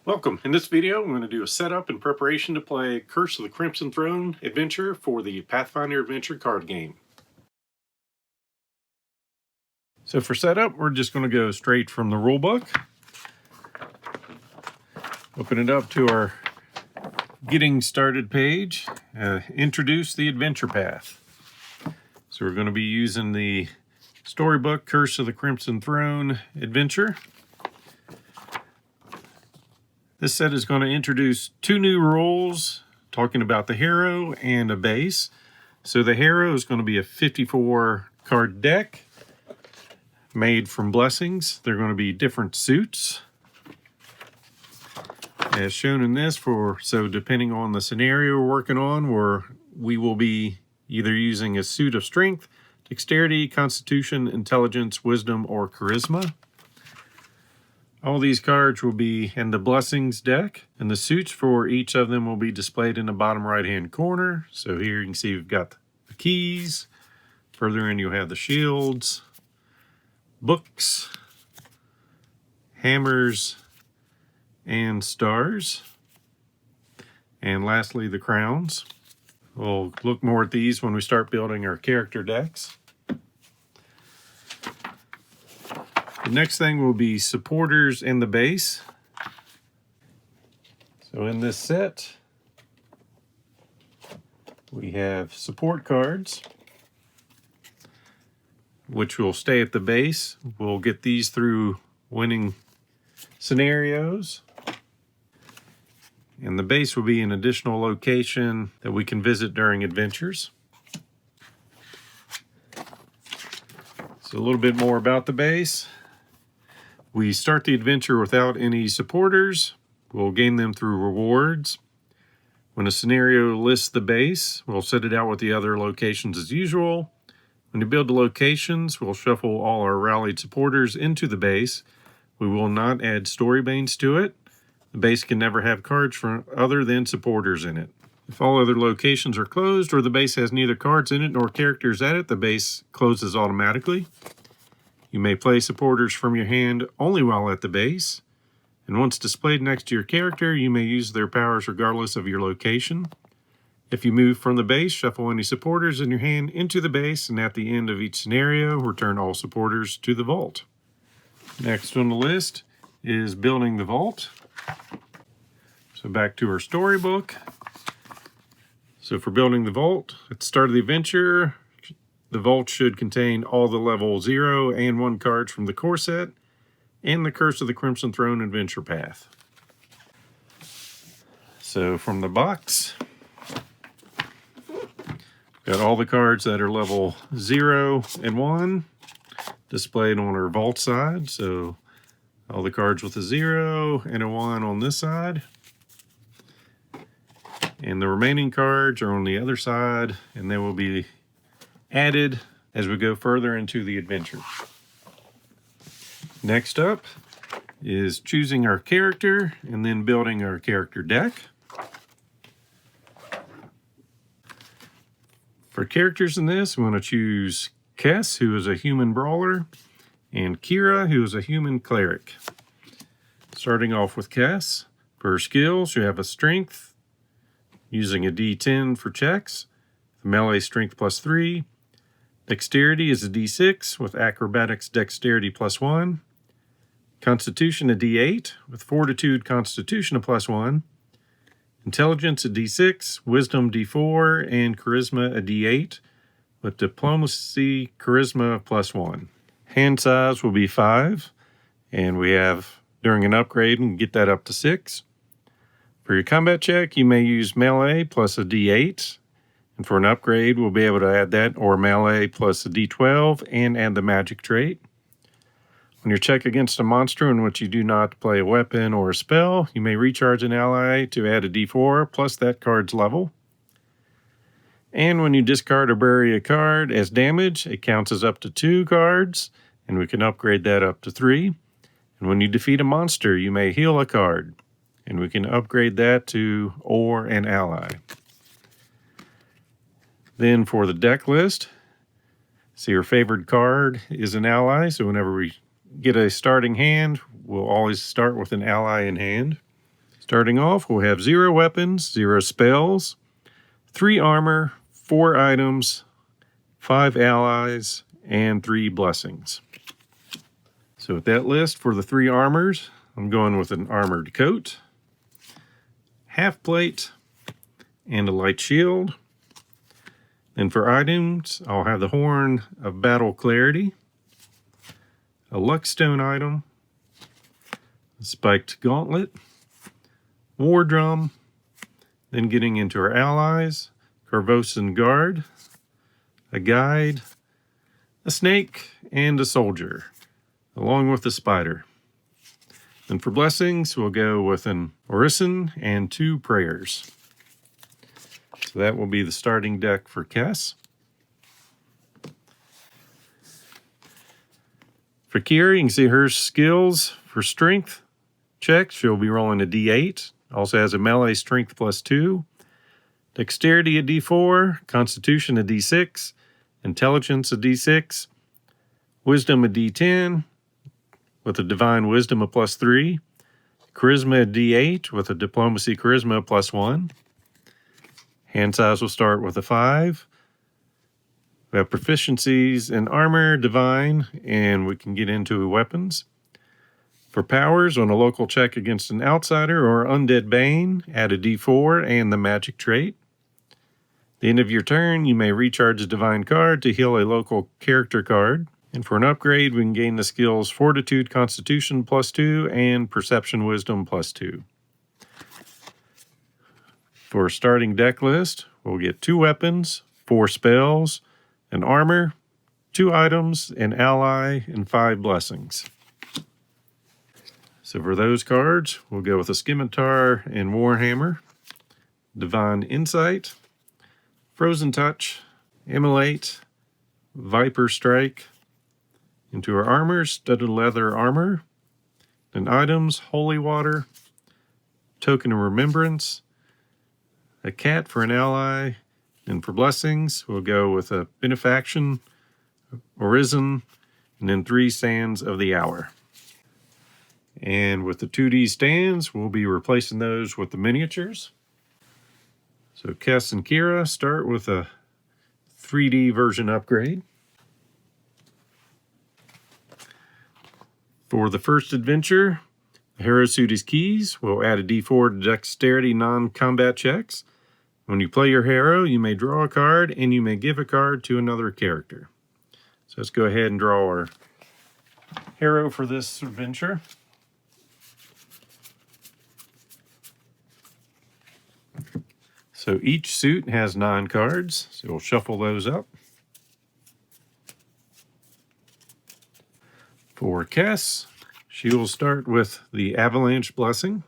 Welcome. In this video, I'm going to do a setup in preparation to play Curse of the Crimson Throne adventure for the Pathfinder adventure card game. So for setup, we're just going to go straight from the rulebook. Open it up to our Getting Started page. Introduce the adventure path. So we're going to be using the Storybook Curse of the Crimson Throne adventure. This set is going to introduce two new rules, talking about the hero and a base. So the hero is going to be a 54 card deck made from blessings. They're going to be different suits, as shown in this. So depending on the scenario we're working on, we will be either using a suit of strength, dexterity, constitution, intelligence, wisdom, or charisma. All these cards will be in the blessings deck, and the suits for each of them will be displayed in the bottom right hand corner. So here you can see we've got the keys. Further in you'll have the shields, books, hammers, and stars. And lastly, the crowns. We'll look more at these when we start building our character decks. The next thing will be supporters in the base. So in this set, we have support cards, which will stay at the base. We'll get these through winning scenarios. And the base will be an additional location that we can visit during adventures. So a little bit more about the base. We start the adventure without any supporters. We'll gain them through rewards. When a scenario lists the base, we'll set it out with the other locations as usual. When you build the locations, we'll shuffle all our rallied supporters into the base. We will not add story banes to it. The base can never have cards other than supporters in it. If all other locations are closed or the base has neither cards in it nor characters at it, the base closes automatically. You may play supporters from your hand only while at the base, and once displayed next to your character, you may use their powers regardless of your location. If you move from the base, shuffle any supporters in your hand into the base, and at the end of each scenario, return all supporters to the vault. Next on the list is building the vault. So back to our storybook. So for building the vault, at the start of the adventure, the vault should contain all the level 0 and 1 cards from the core set and the Curse of the Crimson Throne adventure path. So from the box, got all the cards that are level 0 and 1 displayed on our vault side. So all the cards with a 0 and a 1 on this side. And the remaining cards are on the other side, and they will be added as we go further into the adventure. Next up is choosing our character and then building our character deck. For characters in this, we want to choose Kess, who is a human brawler, and Kira, who is a human cleric. Starting off with Kess, for her skills, you have a strength, using a D10 for checks, melee strength +3. Dexterity is a D6 with acrobatics dexterity +1. Constitution a D8 with fortitude constitution a +1. Intelligence a D6, wisdom D4, and charisma a D8 with diplomacy charisma +1. Hand size will be 5, and we have during an upgrade and get that up to 6. For your combat check, you may use melee plus a D8. And for an upgrade, we'll be able to add that, or melee plus a D12, and add the magic trait. On your check against a monster in which you do not play a weapon or a spell, you may recharge an ally to add a D4 plus that card's level. And when you discard or bury a card as damage, it counts as up to 2 cards, and we can upgrade that up to 3. And when you defeat a monster, you may heal a card, and we can upgrade that to or an ally. Then for the deck list, see your favorite card is an ally. So whenever we get a starting hand, we'll always start with an ally in hand. Starting off, we'll have 0 weapons, 0 spells, 3 armor, 4 items, 5 allies, and 3 blessings. So with that list for the 3 armors, I'm going with an armored coat, half plate, and a light shield. And for items, I'll have the Horn of Battle Clarity, a Luckstone item, a Spiked Gauntlet, War Drum, then getting into our allies, Carvosan Guard, a Guide, a Snake, and a Soldier, along with the Spider. And for blessings, we'll go with an Orison and 2 Prayers. So that will be the starting deck for Kess. For Kira, you can see her skills for strength check. She'll be rolling a D8. Also has a melee strength +2, dexterity a D4, constitution a D6, intelligence a D6, wisdom a D10 with a divine wisdom a +3, charisma a D8 with a diplomacy charisma a +1. Hand size will start with a 5. We have proficiencies in armor, divine, and we can get into weapons. For powers, on a local check against an outsider or undead bane, add a D4 and the magic trait. At the end of your turn, you may recharge a divine card to heal a local character card. And for an upgrade, we can gain the skills Fortitude, Constitution +2, and Perception Wisdom +2. For a starting deck list, we'll get 2 weapons, 4 spells, an armor, 2 items, an ally, and 5 blessings. So for those cards, we'll go with a Scimitar and Warhammer, Divine Insight, Frozen Touch, Immolate, Viper Strike. Into our armor, Studded Leather Armor, and items, Holy Water, Token of Remembrance, a cat for an ally, and for blessings, we'll go with a Benefaction, Orison, and then 3 Sands of the Hour. And with the 2D stands, we'll be replacing those with the miniatures. So Kess and Kira start with a 3D version upgrade. For the first adventure, the hero suit is keys. We'll add a D4 to dexterity non-combat checks. When you play your hero, you may draw a card and you may give a card to another character. So let's go ahead and draw our hero for this adventure. So each suit has 9 cards, so we'll shuffle those up. For Kess, she will start with the Avalanche Blessing.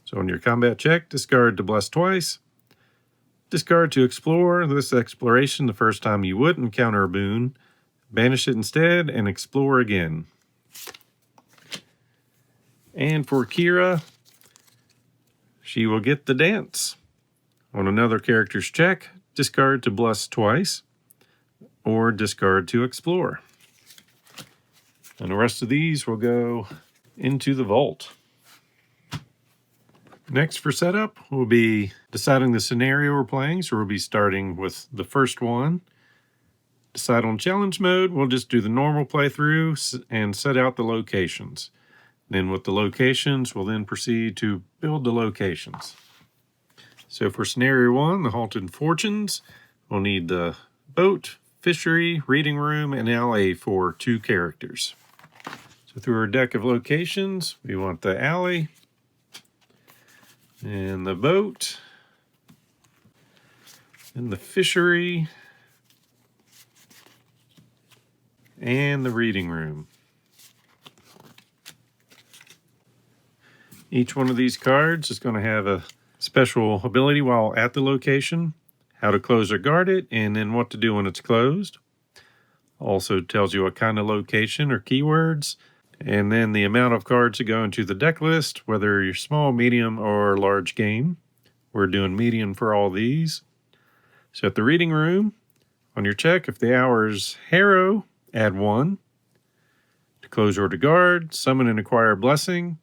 So on your combat check, discard to bless twice. Discard to explore. This exploration, the first time you would encounter a boon, banish it instead and explore again. And for Kira, she will get the Dance. On another character's check, discard to bless twice, or discard to explore. And the rest of these will go into the vault. Next for setup, we'll be deciding the scenario we're playing, so we'll be starting with the first one. Decide on challenge mode, we'll just do the normal playthrough and set out the locations. Then with the locations, we'll then proceed to build the locations. So for scenario 1, the Halton Fortunes, we'll need the boat, fishery, reading room, and alley for 2 characters. So through our deck of locations, we want the alley, and the boat, and the fishery, and the reading room. Each one of these cards is going to have a special ability while at the location, how to close or guard it, and then what to do when it's closed. Also tells you what kind of location or keywords, and then the amount of cards that go into the deck list, whether you're small, medium, or large game. We're doing medium for all these. So at the reading room, on your check, if the hour is hero, add 1. To close or to guard, summon and acquire a blessing.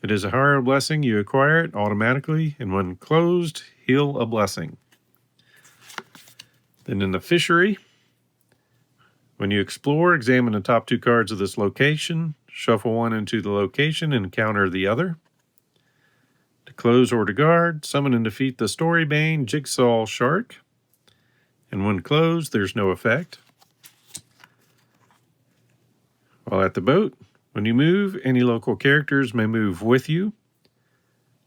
If it is a higher blessing, you acquire it automatically, and when closed, heal a blessing. Then in the fishery, when you explore, examine the top 2 cards of this location, shuffle one into the location and encounter the other. To close or to guard, summon and defeat the Storybane Jigsaw Shark. And when closed, there's no effect. While at the boat, when you move, any local characters may move with you.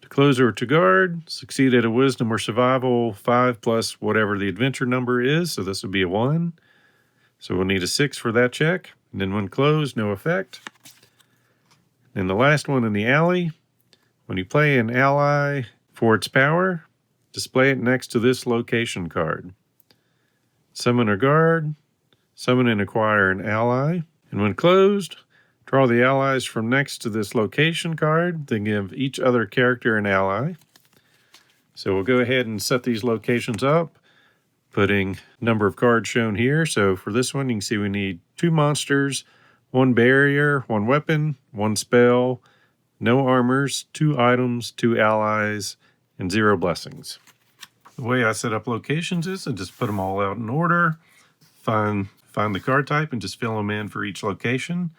To close or to guard, succeed at a wisdom or survival 5 plus whatever the adventure number is, so this would be a 1. So we'll need a 6 for that check. And then when closed, no effect. And the last one in the alley, when you play an ally for its power, display it next to this location card. Summon or guard, summon and acquire an ally. And when closed, draw the allies from next to this location card, then give each other character an ally. So we'll go ahead and set these locations up, putting number of cards shown here. So for this one, you can see we need 2 monsters, 1 barrier, 1 weapon, 1 spell, no armors, 2 items, 2 allies, and 0 blessings. The way I set up locations is I just put them all out in order, find the card type, and just fill them in for each location.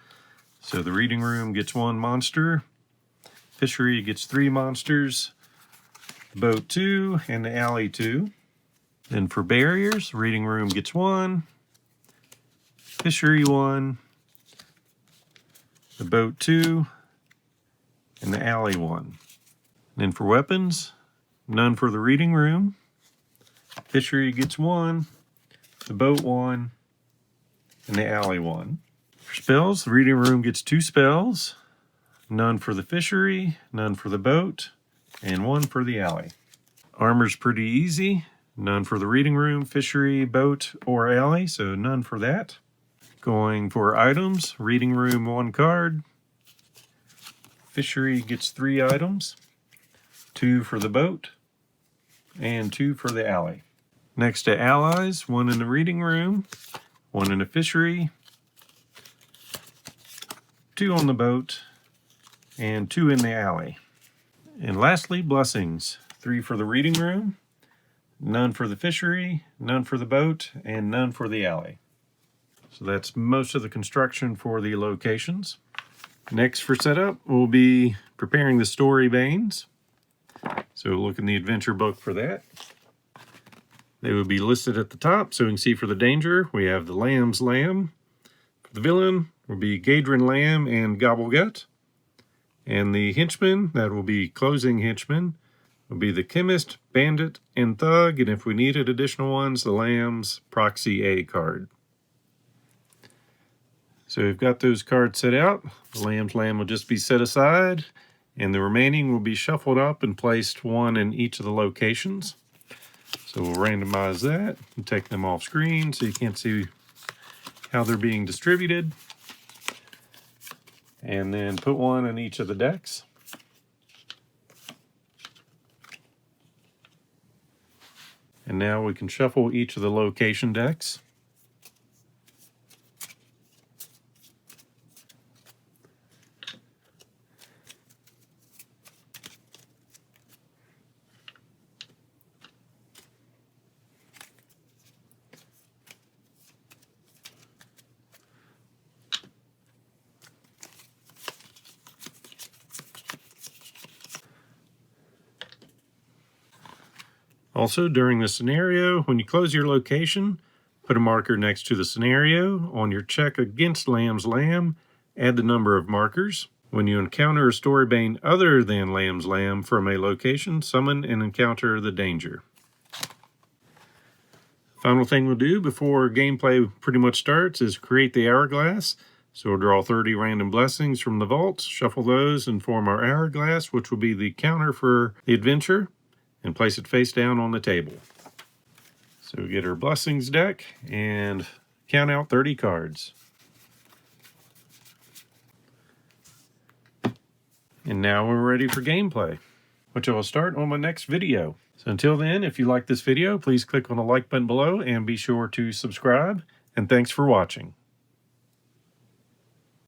So the reading room gets 1 monster, fishery gets 3 monsters, boat 2, and the alley 2. Then for barriers, reading room gets 1, fishery 1, the boat 2, and the alley 1. And then for weapons, none for the reading room, fishery gets 1, the boat 1, and the alley 1. For spells, the reading room gets 2 spells, none for the fishery, none for the boat, and 1 for the alley. Armor's pretty easy. None for the reading room, fishery, boat, or alley, so none for that. Going for items, reading room 1 card, fishery gets 3 items, 2 for the boat, and 2 for the alley. Next to allies, 1 in the reading room, 1 in the fishery, 2 on the boat, and 2 in the alley. And lastly, blessings, 3 for the reading room, none for the fishery, none for the boat, and none for the alley. So that's most of the construction for the locations. Next for setup, we'll be preparing the Storybanes. So look in the adventure book for that. They will be listed at the top, so we can see for the danger, we have the Lamb's Lamb. For the villain, will be Gadrin Lamb and Gobblegut. And the henchman, that will be Closing Henchman, will be the Chemist, Bandit, and Thug, and if we needed additional ones, the Lamb's Proxy A card. So we've got those cards set out. The Lamb's Lamb will just be set aside, and the remaining will be shuffled up and placed 1 in each of the locations. So we'll randomize that and take them off screen so you can't see how they're being distributed. And then put 1 in each of the decks. And now we can shuffle each of the location decks. Also, during the scenario, when you close your location, put a marker next to the scenario. On your check against Lamb's Lamb, add the number of markers. When you encounter a Storybane other than Lamb's Lamb from a location, summon and encounter the danger. Final thing we'll do before gameplay pretty much starts is create the Hourglass. So we'll draw 30 random blessings from the vault, shuffle those, and form our Hourglass, which will be the counter for the adventure, and place it face down on the table. So we get our blessings deck and count out 30 cards. And now we're ready for gameplay, which I will start on my next video. So until then, if you like this video, please click on the like button below and be sure to subscribe. And thanks for watching.